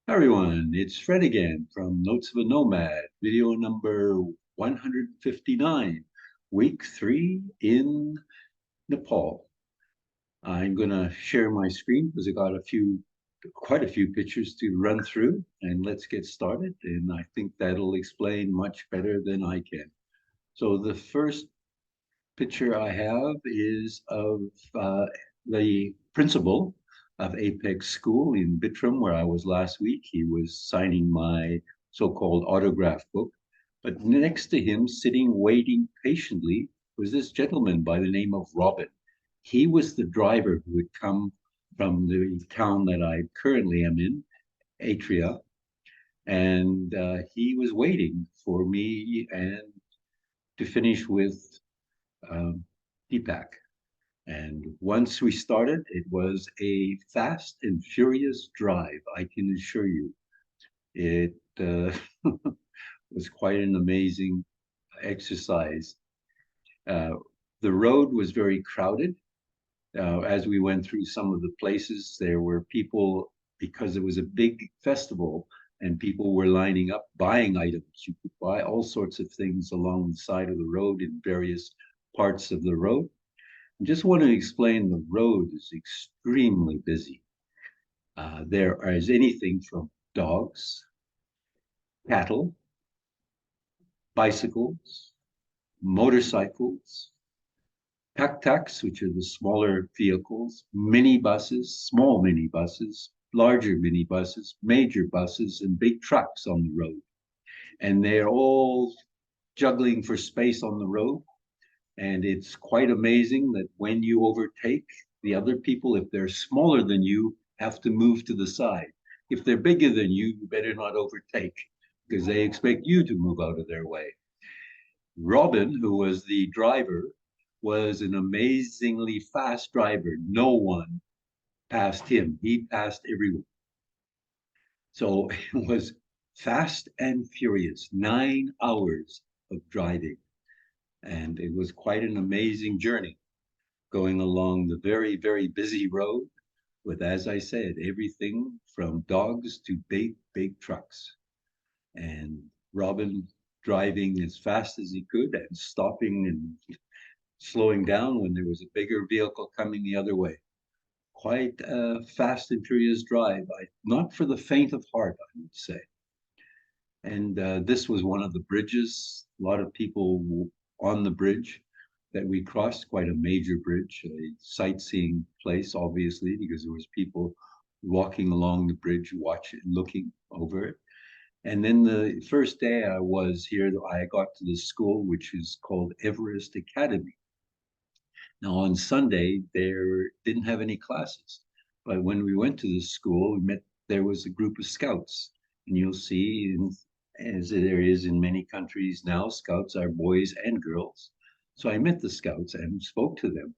Hi everyone, it's Fred again from Notes of a Nomad, video number 159, week 3 in Nepal. I'm going to share my screen because I got quite a few pictures to run through, and let's get started. And I think that'll explain much better than I can. So the first picture I have is of uh, the principal of Apex School in Bittram, where I was last week. He was signing my so-called autograph book. But next to him, sitting waiting patiently, was this gentleman by the name of Robin. He was the driver who had come from the town that I currently am in, Atria, and he was waiting for me and to finish with um, Deepak. And once we started, it was a fast and furious drive, I can assure you. It was quite an amazing exercise. Uh, the road was very crowded. As we went through some of the places, there were people, because it was a big festival, and people were lining up buying items. You could buy all sorts of things along the side of the road in various parts of the road. I just want to explain the road is extremely busy. There is anything from dogs, cattle, bicycles, motorcycles, tuk-tuks, which are the smaller vehicles, minibuses, small minibuses, larger minibuses, major buses, and big trucks on the road. And they're all juggling for space on the road. And it's quite amazing that when you overtake the other people, if they're smaller than you, have to move to the side. If they're bigger than you better not overtake because they expect you to move out of their way. Robin, who was the driver, was an amazingly fast driver. No one passed him. He passed everyone. So it was fast and furious, 9 hours of driving. And it was quite an amazing journey going along the very, very busy road with, as I said, everything from dogs to big, big trucks. And Robin driving as fast as he could and stopping and slowing down when there was a bigger vehicle coming the other way. Quite a fast and furious drive, not for the faint of heart, I would say. And this was one of the bridges. A lot of people on the bridge that we crossed, quite a major bridge, a sightseeing place, obviously, because there was people walking along the bridge, watching, looking over it. And then the first day I was here, I got to the school, which is called Everest Academy. Now on Sunday, there didn't have any classes, but when we went to the school, we met. There was a group of scouts, and you'll see, as there is in many countries now, scouts are boys and girls. So I met the scouts and spoke to them,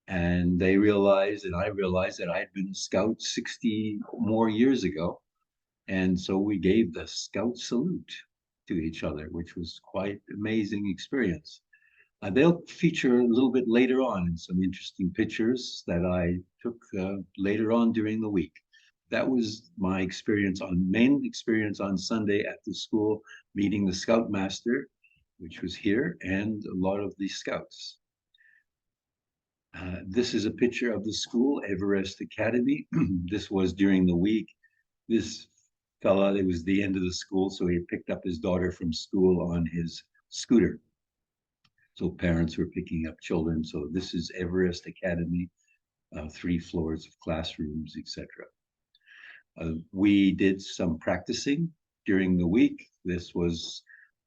and they realized, and I realized that I'd been a scout 60 more years ago, and so we gave the scout salute to each other, which was quite amazing experience. They'll feature a little bit later on in some interesting pictures that I took later on during the week. That was my main experience on Sunday at the school, meeting the scoutmaster, which was here, and a lot of the scouts. This is a picture of the school, Everest Academy. This was during the week. This fella, it was the end of the school, so he picked up his daughter from school on his scooter. So parents were picking up children. So this is Everest Academy, 3 floors of classrooms, etc. We did some practicing during the week. This was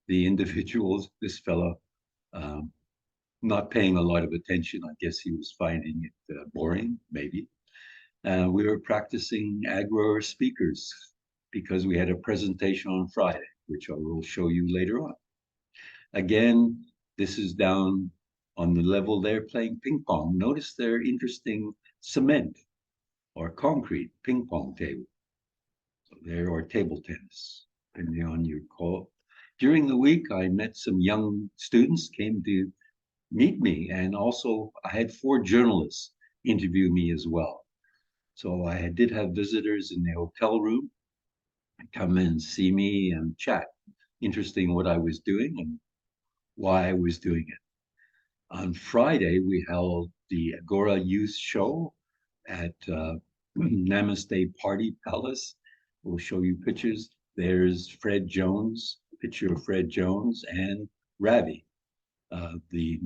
the individuals, this fellow, um, not paying a lot of attention. I guess he was finding it boring, maybe. We were practicing agro speakers because we had a presentation on Friday, which I will show you later on. Again, this is down on the level they're playing ping pong. Notice their interesting cement or concrete ping pong table. So there, or table tennis, depending on your call. During the week, I met some young students, came to meet me, and also I had 4 journalists interview me as well. So I did have visitors in the hotel room, come and see me and chat. Interesting what I was doing and why I was doing it. On Friday, we held the Agora Youth Show at Namaste Party Palace. We'll show you pictures. There's Fred Jones, picture of Fred Jones and Ravi, the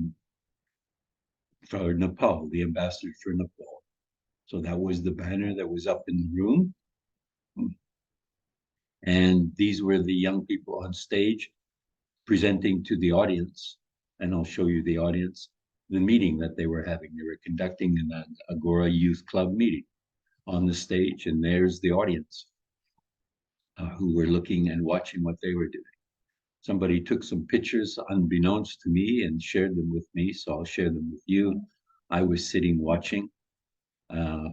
for Nepal, the ambassador for Nepal. So that was the banner that was up in the room. And these were the young people on stage presenting to the audience. And I'll show you the audience, the meeting that they were having. They were conducting an Agora Youth Club meeting on the stage, and there's the audience who were looking and watching what they were doing. Somebody took some pictures unbeknownst to me and shared them with me, so I'll share them with you. I was sitting watching uh,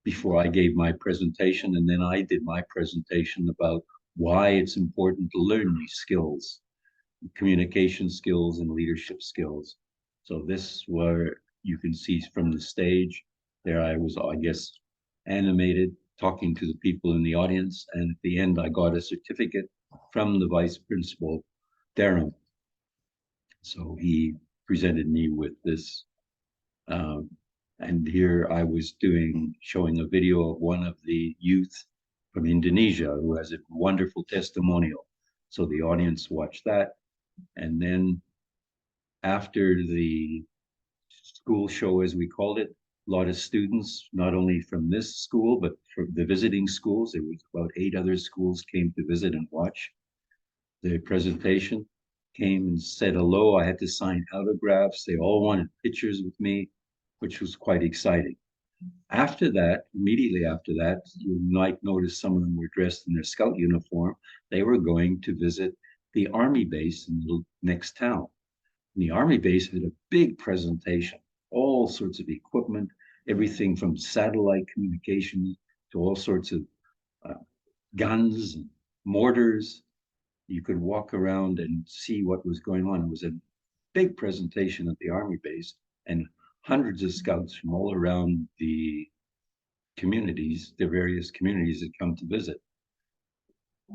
before I gave my presentation, and then I did my presentation about why it's important to learn these skills, communication skills and leadership skills. So this where you can see from the stage. There I was, I guess, animated, talking to the people in the audience. And at the end, I got a certificate from the vice principal, Darren. So he presented me with this. Um, and here I was showing a video of one of the youth from Indonesia who has a wonderful testimonial. So the audience watched that. And then after the school show, as we called it, a lot of students, not only from this school, but from the visiting schools, there was about 8 other schools came to visit and watch the presentation, came and said hello. I had to sign autographs. They all wanted pictures with me, which was quite exciting. After that, immediately after that, you might notice some of them were dressed in their scout uniform. They were going to visit the army base in the next town. And the army base had a big presentation, all sorts of equipment, everything from satellite communications to all sorts of uh, guns and mortars. You could walk around and see what was going on. It was a big presentation at the army base, and hundreds of scouts from all around the communities, the various communities that come to visit.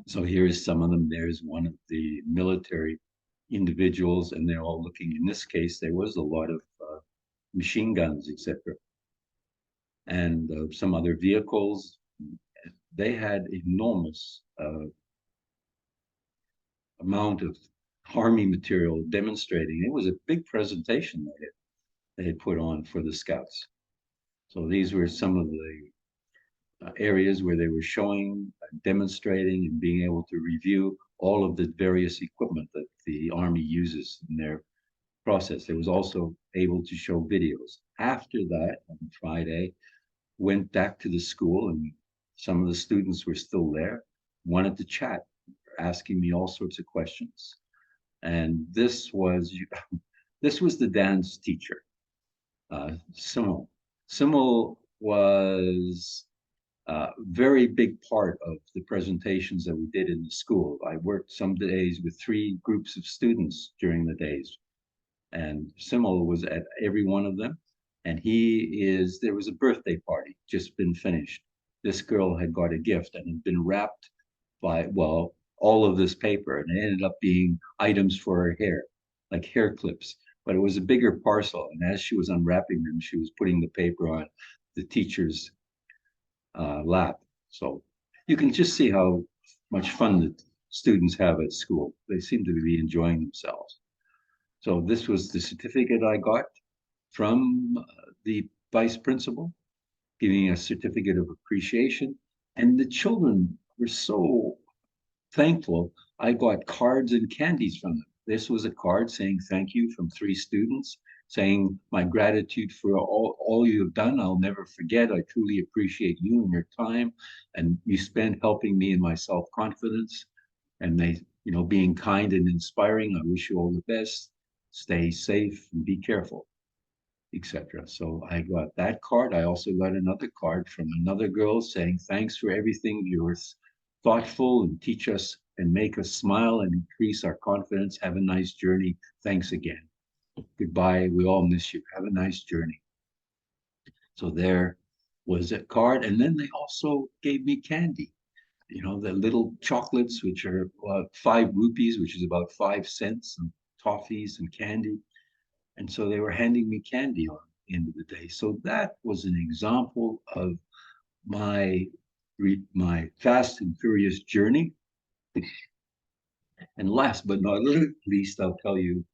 So here's some of them. There's one of the military individuals, and they're all looking. In this case, there was a lot of machine guns, etc., and some other vehicles. They had enormous amount of army material demonstrating. It was a big presentation they had put on for the scouts. So these were some of the areas where they were showing, demonstrating, and being able to review all of the various equipment that the Army uses in their process. They was also able to show videos. After that, on Friday, went back to the school, and some of the students were still there, wanted to chat, asking me all sorts of questions. And this was the dance teacher, Simul. Simul was very big part of the presentations that we did in the school. I worked some days with 3 groups of students during the days, and Simul was at every one of them. And there was a birthday party just been finished. This girl had got a gift and had been wrapped by, well, all of this paper, and it ended up being items for her hair, like hair clips. But it was a bigger parcel, and as she was unwrapping them, she was putting the paper on the teacher's lap. So you can just see how much fun the students have at school. They seem to be enjoying themselves. So this was the certificate I got from the vice principal, giving a certificate of appreciation. And the children were so thankful. I got cards and candies from them. This was a card saying thank you from 3 students, saying my gratitude for all you have done. I'll never forget. I truly appreciate you and your time and you spent helping me in my self-confidence. And they, being kind and inspiring. I wish you all the best. Stay safe and be careful, etc. So I got that card. I also got another card from another girl saying, thanks for everything. You were thoughtful and teach us and make us smile and increase our confidence. Have a nice journey. Thanks again. Goodbye. We all miss you. Have a nice journey. So there was a card. And then they also gave me candy. you know, the little chocolates, which are 5 rupees, which is about 5 cents, and toffees and candy. And so they were handing me candy on the end of the day. So that was an example of my my fast and furious journey. And last but not least, I'll tell you,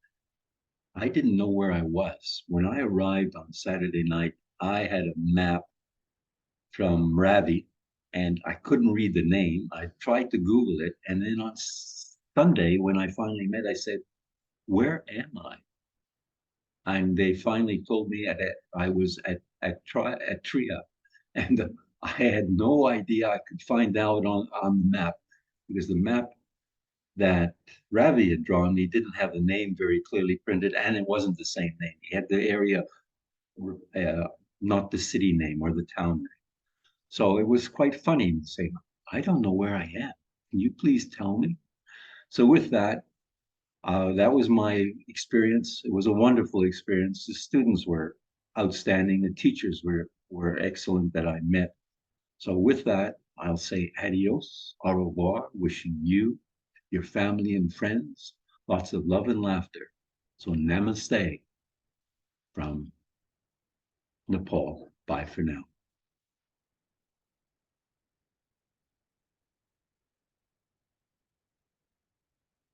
I didn't know where I was. When I arrived on Saturday night, I had a map from Ravi and I couldn't read the name. I tried to Google it. And then on Sunday, when I finally met, I said, where am I? And they finally told me I was at Attariya, and I had no idea I could find out on the map because the map that Ravi had drawn me didn't have the name very clearly printed, and it wasn't the same name. He had the area, not the city name or the town name. So it was quite funny to say, I don't know where I am. Can you please tell me? So with that, that was my experience. It was a wonderful experience. The students were outstanding. The teachers were excellent that I met. So with that, I'll say adios, au revoir, wishing you, your family and friends, lots of love and laughter. So namaste from Nepal. Bye for now.